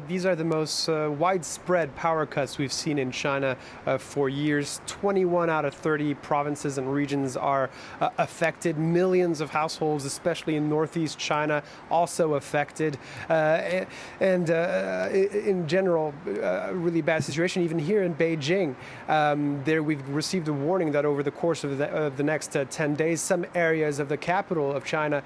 these are the most widespread power cuts we've seen in China for years. 21 out of 30 provinces and regions are affected. Millions of households, especially in northeast China, also affected. And in general, a really bad situation. Even here in Beijing, we've received a warning that over the course of the next 10 days, some areas of the capital of China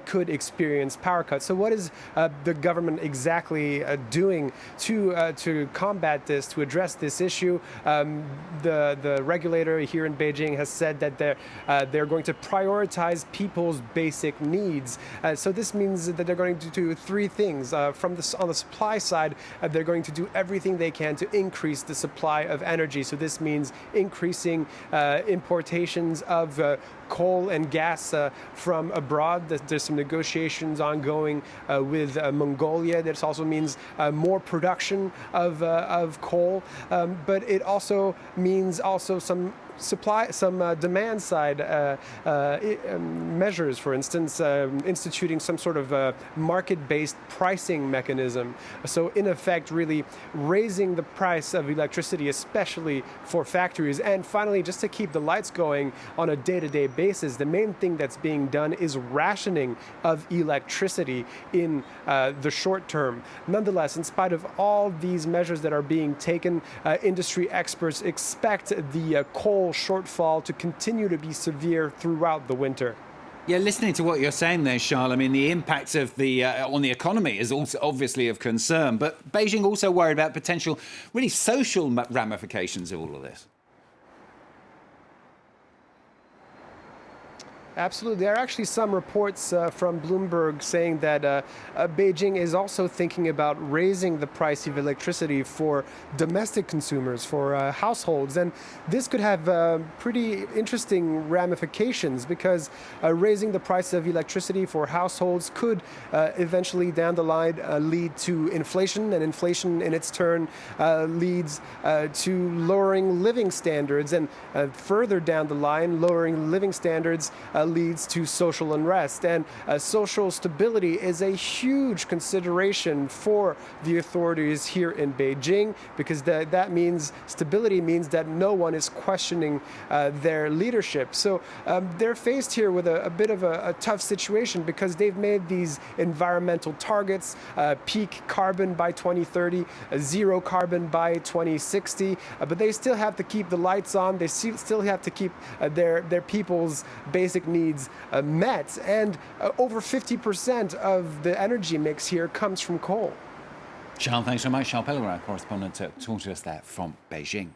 could experience power cuts. So what is the government exactly doing to combat this, to address this issue? The regulator here in Beijing has said that they're going to prioritize people's basic needs. So this means that they're going to do three things. On the supply side, they're going to do everything they can to increase the supply of energy. So this means increasing importations of coal and gas from abroad. There's some negotiations ongoing with Mongolia. This also means more production of coal, but it also means some demand side measures, for instance, instituting some sort of market-based pricing mechanism. So in effect, really raising the price of electricity, especially for factories. And finally, just to keep the lights going on a day-to-day basis, the main thing that's being done is rationing of electricity in the short term. Nonetheless, in spite of all these measures that are being taken, industry experts expect the coal shortfall to continue to be severe throughout the winter. Yeah, listening to what you're saying there, Charles, I mean, the impact of on the economy is also obviously of concern, but Beijing also worried about potential really social ramifications of all of this. Absolutely. There are actually some reports from Bloomberg saying that Beijing is also thinking about raising the price of electricity for domestic consumers, for households. And this could have pretty interesting ramifications because raising the price of electricity for households could eventually down the line lead to inflation, and inflation in its turn leads to lowering living standards. And further down the line, lowering living standards leads to social unrest, and social stability is a huge consideration for the authorities here in Beijing, because that means stability means that no one is questioning their leadership. So they're faced here with a bit of a tough situation because they've made these environmental targets, peak carbon by 2030, zero carbon by 2060, but they still have to keep the lights on. They still have to keep their people's basic needs met, and over 50% of the energy mix here comes from coal. Charles, thanks so much. Charles Pellegrin, correspondent, talking to us there from Beijing.